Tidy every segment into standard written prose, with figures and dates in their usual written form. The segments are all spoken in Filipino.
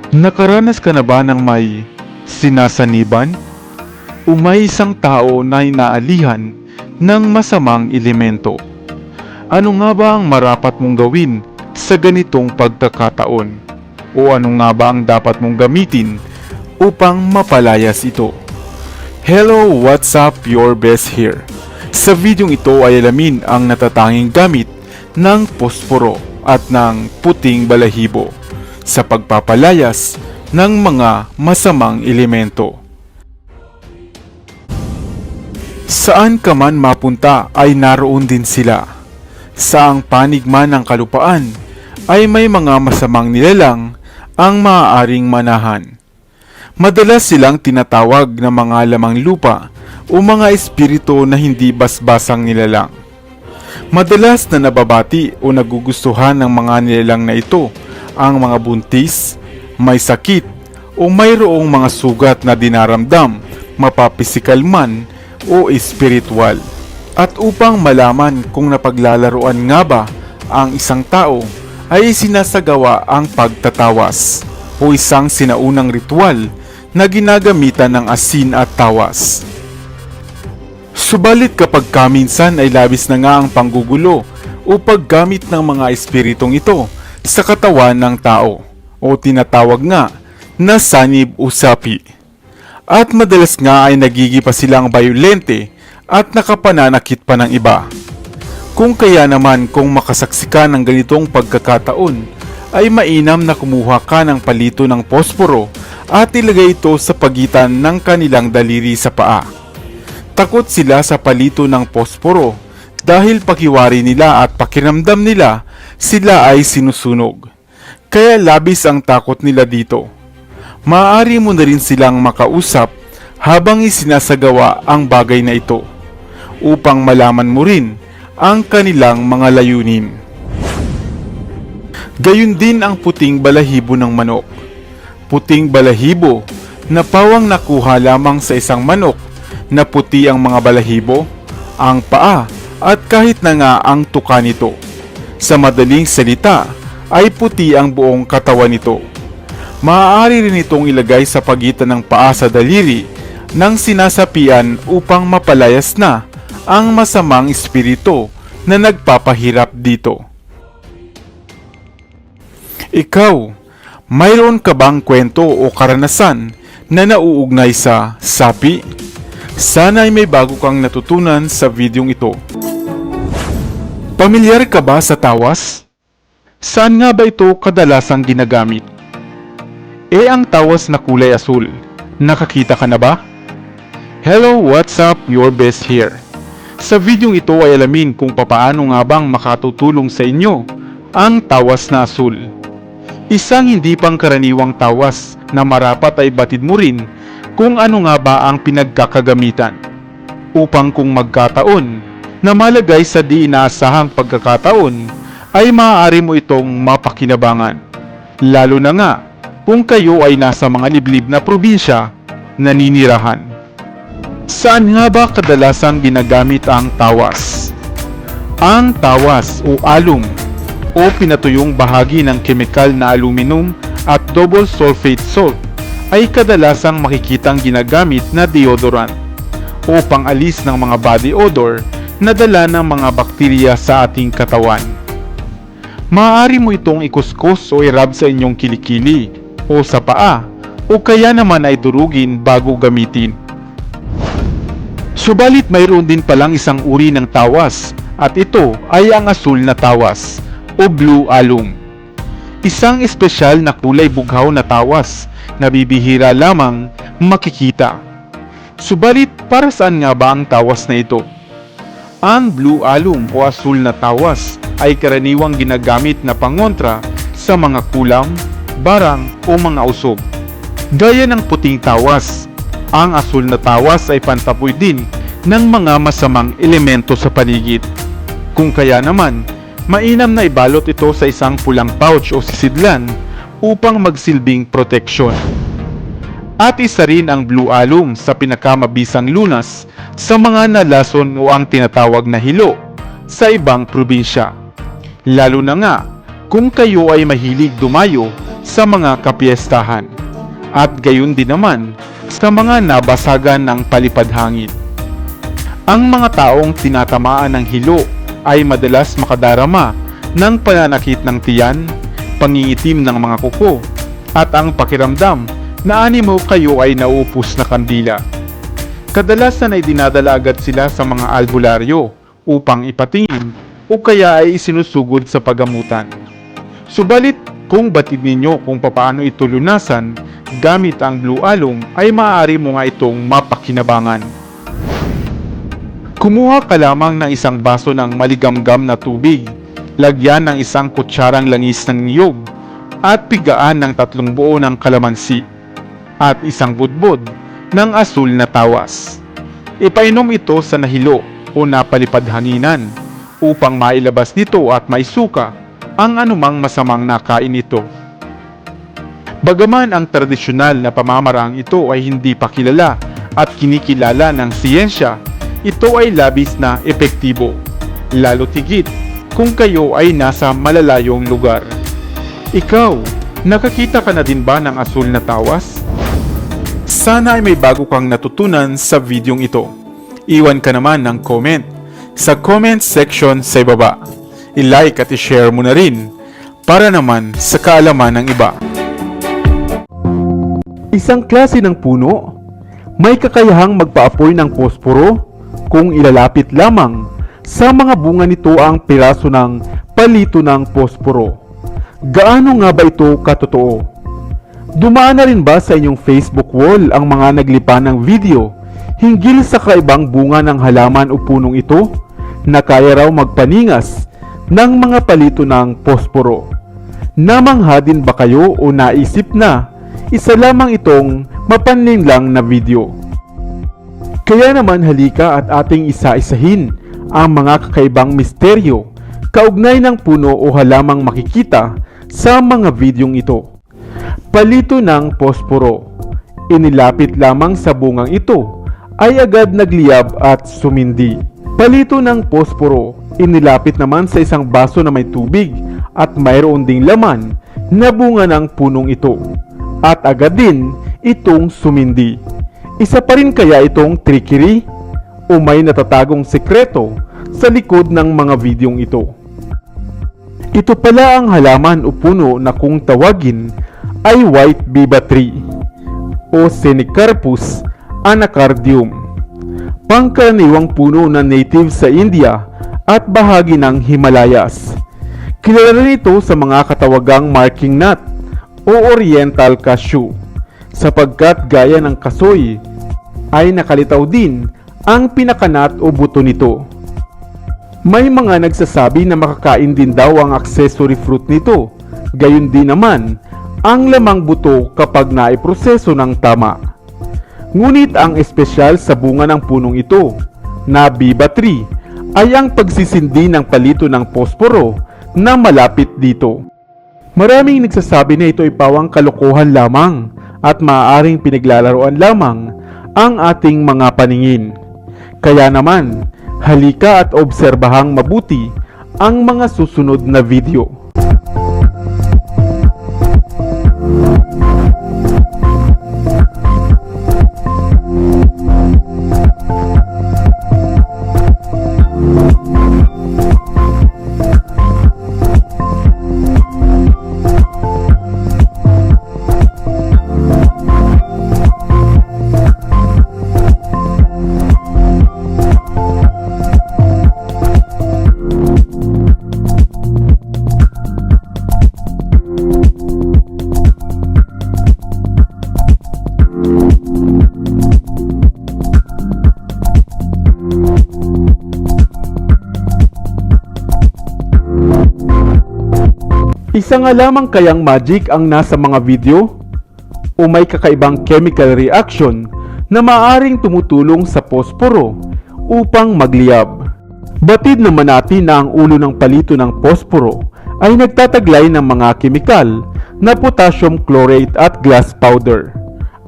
Nakaranas ka na ba ng may sinasaniban? O may isang tao na inaalihan ng masamang elemento? Ano nga ba ang marapat mong gawin sa ganitong pagkakataon? O ano nga ba ang dapat mong gamitin upang mapalayas ito? Hello, what's up? Your best here. Sa videong ito ay alamin ang natatanging gamit ng posporo at ng puting balahibo sa pagpapalayas ng mga masamang elemento. Saan ka man mapunta ay naroon din sila. Saang panig man ng kalupaan ay may mga masamang nilalang ang maaaring manahan. Madalas silang tinatawag na mga lamang lupa o mga espiritu na hindi basbasang nilalang. Madalas na nababati o nagugustuhan ng mga nilalang na ito ang mga buntis, may sakit o mayroong mga sugat na dinaramdam, mapapisikal man o espiritual. At upang malaman kung napaglalaruan nga ba ang isang tao, ay sinasagawa ang pagtatawas o isang sinaunang ritual na ginagamitan ng asin at tawas. Subalit kapag kaminsan ay labis na nga ang panggugulo o paggamit ng mga espiritong ito sa katawan ng tao o tinatawag nga na sanib o sapi. At madalas nga ay nagigipa silang bayolente at nakapananakit pa ng iba. Kung kaya naman kung makasaksi ka ng ganitong pagkakataon, ay mainam na kumuha ka ng palito ng posporo at ilagay ito sa pagitan ng kanilang daliri sa paa. Takot sila sa palito ng posporo dahil pakiwari nila at pakiramdam nila sila ay sinusunog. Kaya labis ang takot nila dito. Maaari mo na rin silang makausap habang isinasagawa ang bagay na ito upang malaman mo rin ang kanilang mga layunin. Gayun din ang puting balahibo ng manok. Puting balahibo na pawang nakuha lamang sa isang manok na puti ang mga balahibo, ang paa at kahit na nga ang tuka nito. Sa madaling salita ay puti ang buong katawan nito. Maaari rin itong ilagay sa pagitan ng paa sa daliri ng sinasapian upang mapalayas na ang masamang espiritu na nagpapahirap dito. Ikaw, mayroon ka bang kwento o karanasan na nauugnay sa sapi? Sana ay may bago kang natutunan sa videong ito. Pamilyar ka ba sa tawas? Saan nga ba ito kadalasang ginagamit? Ang tawas na kulay asul, nakakita ka na ba? Hello, what's up? Your best here. Sa videong ito ay alamin kung papaano nga bang makatutulong sa inyo ang tawas na asul. Isang hindi pangkaraniwang tawas na marapat ay batid mo rin kung ano nga ba ang pinagkakagamitan upang kung magkataon na malagay sa di inaasahang pagkakataon ay maaari mo itong mapakinabangan. Lalo na nga kung kayo ay nasa mga liblib na probinsya naninirahan. Saan nga ba kadalasang ginagamit ang tawas? Ang tawas o alum o pinatuyong bahagi ng kemikal na aluminum at double sulfate salt ay kadalasang makikitang ginagamit na deodorant o pangalis ng mga body odor na dala ng mga bakterya sa ating katawan. Maaari mo itong ikuskus o irab sa inyong kilikili o sa paa o kaya naman ay durugin bago gamitin. Subalit mayroon din palang isang uri ng tawas at ito ay ang asul na tawas o blue alum. Isang espesyal na kulay bughaw na tawas na bibihira lamang makikita. Subalit para saan nga ba ang tawas na ito? Ang blue alum o asul na tawas ay karaniwang ginagamit na pangontra sa mga kulam, barang o mga usog. Gaya ng puting tawas, ang asul na tawas ay pantapoy din ng mga masamang elemento sa paligid. Kung kaya naman, mainam na ibalot ito sa isang pulang pouch o sisidlan upang magsilbing proteksyon. At isa rin ang blue alum sa pinakamabisang lunas sa mga nalason o ang tinatawag na hilo sa ibang probinsya. Lalo na nga kung kayo ay mahilig dumayo sa mga kapiestahan at gayon din naman sa mga nabasagan ng palipadhangin. Ang mga taong tinatamaan ng hilo ay madalas makadarama ng pananakit ng tiyan, pangingitim ng mga kuko, at ang pakiramdam na animo kayo ay naupos na kandila. Kadalasan ay dinadala agad sila sa mga albularyo upang ipatingin o kaya ay isinusugod sa paggamutan. Subalit kung batid ninyo kung papaano ito lunasan gamit ang Blue Alum ay maaari mo nga itong mapakinabangan. Kumuha ka lamang ng isang baso ng maligamgam na tubig, lagyan ng isang kutsarang langis ng niyog at pigaan ng 3 buo ng kalamansi at isang budbod ng asul na tawas. Ipainom ito sa nahilo o napalipadhanginan upang mailabas nito at maisuka ang anumang masamang nakain nito. Bagaman ang tradisyonal na pamamarang ito ay hindi pa kilala at kinikilala ng siyensya, ito ay labis na epektibo, lalo tigit kung kayo ay nasa malalayong lugar. Ikaw, nakakita ka na din ba ng asul na tawas? Sana ay may bago kang natutunan sa videong ito. Iwan ka naman ng comment sa comment section sa ibaba. I-like at i-share mo na rin para naman sa kaalaman ng iba. Isang klase ng puno, may kakayahang magpaapoy ng posporo kung ilalapit lamang sa mga bunga nito ang piraso ng palito ng posporo. Gaano nga ba ito katotoo? Dumaan na rin ba sa inyong Facebook wall ang mga naglipa ng video hinggil sa kaibang bunga ng halaman o punong ito na kaya raw magpaningas ng mga palito ng posporo? Namangha din ba kayo o naisip na isa lamang itong mapanlinlang na video? Kaya naman halika at ating isa-isahin ang mga kakaibang misteryo kaugnay ng puno o halamang makikita sa mga videong ito. Palito ng posporo. Inilapit lamang sa bungang ito ay agad nagliyab at sumindi. Palito ng posporo. Inilapit naman sa isang baso na may tubig at mayroon ding laman na bunga ng punong ito. At agad din itong sumindi. Isa pa rin kaya itong trickery o may natatagong sekreto sa likod ng mga videong ito? Ito pala ang halaman o puno na kung tawagin ay white biba tree o Senicarpus anacardium. Pangkaraniwang puno na native sa India at bahagi ng Himalayas. Kilala rin ito sa mga katawagang marking nut o oriental cashew sapagkat gaya ng kasoy ay nakalitaw din ang pinakanat o buto nito. May mga nagsasabi na makakain din daw ang accessory fruit nito, gayon din naman ang lamang buto kapag naiproseso ng tama. Ngunit ang espesyal sa bunga ng punong ito, na biba tree, ay ang pagsisindi ng palito ng posporo na malapit dito. Maraming nagsasabi na ito ay pawang kalokohan lamang at maaaring pinaglalaroan lamang ang ating mga paningin. Kaya naman, halika at obserbahang mabuti ang mga susunod na video. Isa nga lamang kayang magic ang nasa mga video o may kakaibang chemical reaction na maaaring tumutulong sa posporo upang magliyab. Batid naman natin na ang ulo ng palito ng posporo ay nagtataglay ng mga kemikal na potassium chlorate at glass powder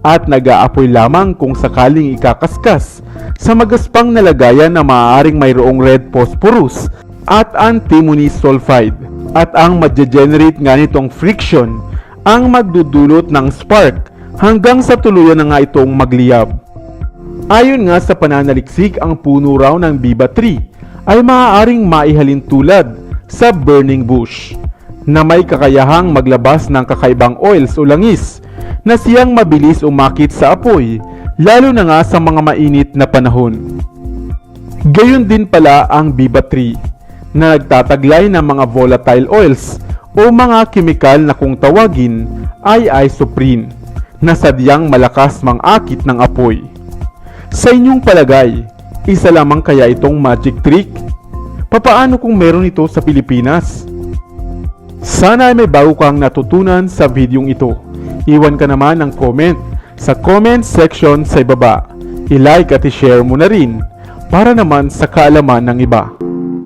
at nag-aapoy lamang kung sakaling ikakaskas sa magaspang na lagayan na maaaring mayroong red phosphorus at antimony sulfide. At ang magge-generate nga nitong friction ang magdudulot ng spark hanggang sa tuluyan na nga itong magliyab. Ayon nga sa pananaliksik, ang puno raw ng Biba tree ay maaaring maihalin tulad sa burning bush na may kakayahang maglabas ng kakaibang oils o langis na siyang mabilis umakit sa apoy, lalo na nga sa mga mainit na panahon. Gayon din pala ang Biba tree na nagtataglay ng mga volatile oils o mga kemikal na kung tawagin ay isoprene na sadyang malakas mangakit ng apoy. Sa inyong palagay, isa lamang kaya itong magic trick? Papaano kung meron ito sa Pilipinas? Sana ay may bago kang natutunan sa videong ito. Iwan ka naman ng comment sa comment section sa ibaba. I-like at i-share mo na rin para naman sa kaalaman ng iba.